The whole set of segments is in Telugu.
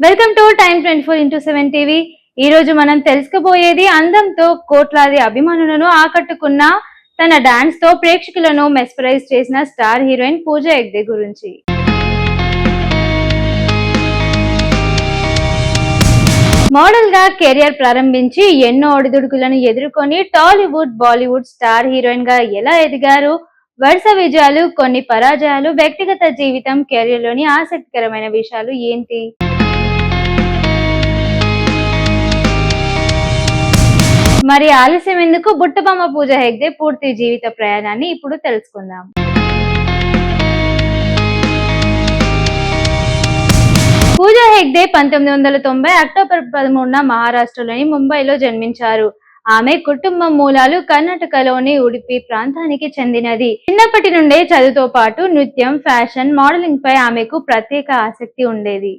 Welcome to time 24x7 TV. ఈ రోజు మనం తెలుసుకోబోయేది అందంతో కోట్లాది అభిమానులను ఆకట్టుకున్న తన డాన్స్ తో ప్రేక్షకులను మెస్పరైజ్ చేసిన స్టార్ హీరోయిన్ పూజా హెగ్డే గురించి. మోడల్ గా కెరియర్ ప్రారంభించి ఎన్నో ఒడిదుడుకులను ఎదుర్కొని టాలీవుడ్, బాలీవుడ్ స్టార్ హీరోయిన్ గా ఎలా ఎదిగారు, వరుస విజయాలు, కొన్ని పరాజయాలు, వ్యక్తిగత జీవితం, కెరియర్ లోని ఆసక్తికరమైన విషయాలు ఏంటి? మరి ఆలస్యం ఎందుకు? బుట్టబొమ్మ పూజా హెగ్డే పూర్తి జీవిత ప్రయాణాన్ని ఇప్పుడు తెలుసుకుందాం. పూజా హెగ్డే 1990 అక్టోబర్ 13న మహారాష్ట్రలోని ముంబైలో జన్మించారు. ఆమె కుటుంబం మూలాలు కర్ణాటకలోని ఉడిపి ప్రాంతానికి చెందినది. చిన్నప్పటి నుండే చదువుతో పాటు నృత్యం, ఫ్యాషన్, మోడలింగ్ పై ఆమెకు ప్రత్యేక ఆసక్తి ఉండేది.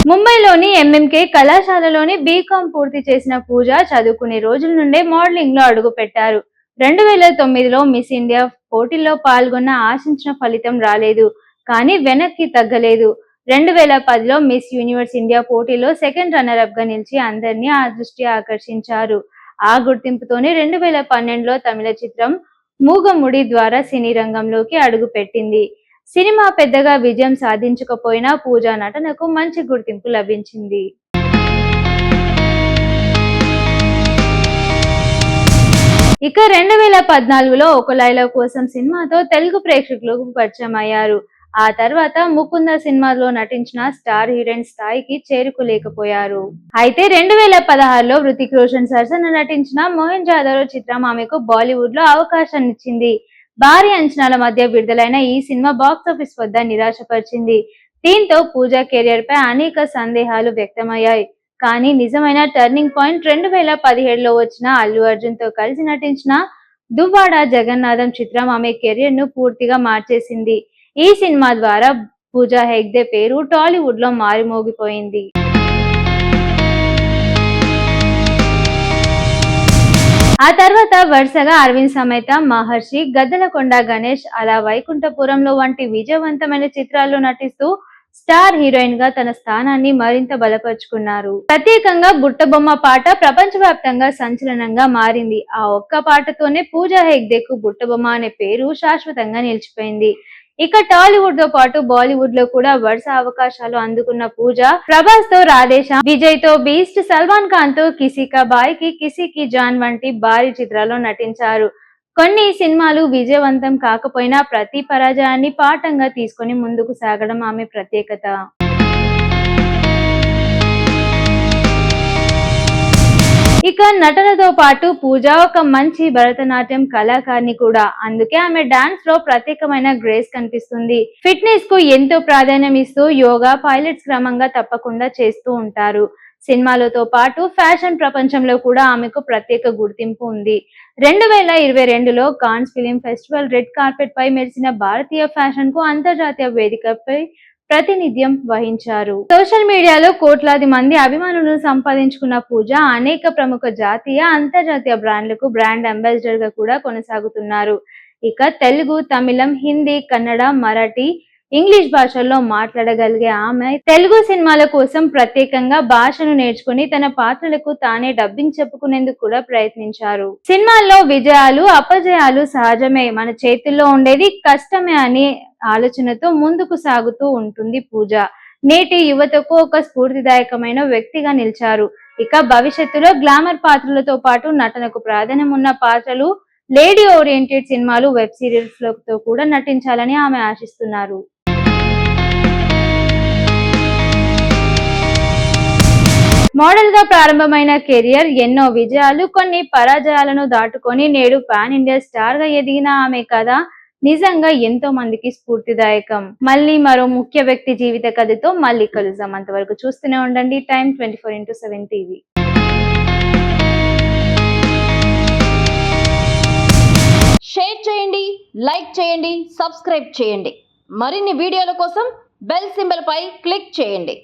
ముంబైలోని ఎంఎంకే కళాశాలలోని బీకాం పూర్తి చేసిన పూజ చదువుకునే రోజుల నుండే మోడలింగ్ లో అడుగు పెట్టారు. 2009లో మిస్ ఇండియా పోటీల్లో పాల్గొన్న ఆశించిన ఫలితం రాలేదు, కానీ వెనక్కి తగ్గలేదు. 2010లో మిస్ యూనివర్స్ ఇండియా పోటీలో సెకండ్ రన్నర్ అప్ గా నిలిచి అందరినీ ఆ దృష్టి ఆకర్షించారు. ఆ గుర్తింపుతోనే 2012లో తమిళ చిత్రం మూగముడి ద్వారా సినీ రంగంలోకి అడుగు పెట్టింది. సినిమా పెద్దగా విజయం సాధించకపోయినా పూజా నటనకు మంచి గుర్తింపు లభించింది. ఇక 2014లో ఒక లైలా కోసం సినిమాతో తెలుగు ప్రేక్షకులకు పరిచయం అయ్యారు. ఆ తర్వాత ముకుంద సినిమాలో నటించిన స్టార్ హీరోయిన్ స్థాయికి చేరుకోలేకపోయారు. అయితే 2016లో హృతిక్ రోషన్ సరసన నటించిన మోహన్జాదారో చిత్రం ఆమెకు బాలీవుడ్ లో అవకాశాన్నిచ్చింది. భారీ అంచనాల మధ్య విడుదలైన ఈ సినిమా బాక్సాఫీస్ వద్ద నిరాశపరిచింది. దీంతో పూజా కెరియర్ పై అనేక సందేహాలు వ్యక్తమయ్యాయి. కానీ నిజమైన టర్నింగ్ పాయింట్ 2017లో వచ్చిన అల్లు అర్జున్ తో కలిసి నటించిన దువ్వాడ జగన్నాథం చిత్రం ఆమె కెరియర్ ను పూర్తిగా మార్చేసింది. ఈ సినిమా ద్వారా పూజా హెగ్డే పేరు టాలీవుడ్ లో మారుమోగిపోయింది. ఆ తర్వాత వరుసగా అరవింద్ సమేత, మహర్షి, గద్దలకొండ గణేష్, అలా వైకుంఠపురంలో వంటి విజయవంతమైన చిత్రాల్లో నటిస్తూ స్టార్ హీరోయిన్ గా తన స్థానాన్ని మరింత బలపరుచుకున్నారు. ప్రత్యేకంగా బుట్టబొమ్మ పాట ప్రపంచవ్యాప్తంగా సంచలనంగా మారింది. ఆ ఒక్క పాటతోనే పూజా హెగ్డేకు బుట్టబొమ్మ అనే పేరు శాశ్వతంగా నిలిచిపోయింది. ఇక టాలీవుడ్ తో పాటు బాలీవుడ్ లో కూడా వరుస అవకాశాలు అందుకున్న పూజ ప్రభాస్ తో రాధేశ్యామ్, విజయ్ తో బీస్ట్, సల్మాన్ ఖాన్ తో కిసీ కా భాయ్ కి కిసీ కి జాన్ వంటి భారీ చిత్రాల్లో నటించారు. కొన్ని సినిమాలు విజయవంతం కాకపోయినా ప్రతి పరాజయాన్ని పాఠంగా తీసుకొని ముందుకు సాగడం ఆమె ప్రత్యేకత. ఇక నటనతో పాటు పూజ ఒక మంచి భరతనాట్యం కళాకారిణి కూడా. అందుకే ఆమె డాన్స్ లో ప్రత్యేకమైన గ్రేస్ కనిపిస్తుంది. ఫిట్నెస్ కు ఎంతో ప్రాధాన్యం ఇస్తూ యోగా, పైలట్స్ క్రమంగా తప్పకుండా చేస్తూ ఉంటారు. సినిమాలతో పాటు ఫ్యాషన్ ప్రపంచంలో కూడా ఆమెకు ప్రత్యేక గుర్తింపు ఉంది. 2022లో Cannes film festival red carpet పై మెరిసిన భారతీయ ఫ్యాషన్ కు అంతర్జాతీయ వేదికపై ప్రాతినిధ్యం వహించారు. సోషల్ మీడియాలో కోట్లాది మంది అభిమానులను సంపాదించుకున్న పూజ అనేక ప్రముఖ జాతీయ, అంతర్జాతీయ బ్రాండ్లకు బ్రాండ్ అంబాసిడర్ గా కూడా కొనసాగుతున్నారు. ఇక తెలుగు, తమిళం, హిందీ, కన్నడ, మరాఠీ, ఇంగ్లీష్ భాషల్లో మాట్లాడగలిగే ఆమె తెలుగు సినిమాల కోసం ప్రత్యేకంగా భాషను నేర్చుకుని తన పాత్రలకు తానే డబ్బింగ్ చెప్పుకునేందుకు కూడా ప్రయత్నించారు. సినిమాల్లో విజయాలు, అపజయాలు సహజమే, మన చేతుల్లో ఉండేది కష్టమే అనే ఆలోచనతో ముందుకు సాగుతూ ఉంటుంది పూజ. నేటి యువతకు ఒక స్ఫూర్తిదాయకమైన వ్యక్తిగా నిలిచారు. ఇక భవిష్యత్తులో గ్లామర్ పాత్రలతో పాటు నటనకు ప్రాధాన్యం ఉన్న పాత్రలు, లేడీ ఓరియంటెడ్ సినిమాలు, వెబ్ సిరీస్ లతో కూడా నటించాలని ఆమె ఆశిస్తున్నారు. మోడల్ గా ప్రారంభమైన కెరియర్ ఎన్నో విజయాలు, కొన్ని పరాజయాలను దాటుకొని నేడు పాన్ ఇండియా స్టార్ గా ఎదిగిన ఆమె కథ నిజంగా ఎంతో మందికి స్ఫూర్తిదాయకం. మళ్ళీ మరో ముఖ్య వ్యక్తి జీవిత కథతో మళ్ళీ కలుద్దాం. అంతవరకు చూస్తూనే ఉండండి టైమ్ 24x7 టీవీ. షేర్ చేయండి, లైక్ చేయండి, సబ్స్క్రైబ్ చేయండి. మరిన్ని వీడియోల కోసం బెల్ సింబల్ పై క్లిక్ చేయండి.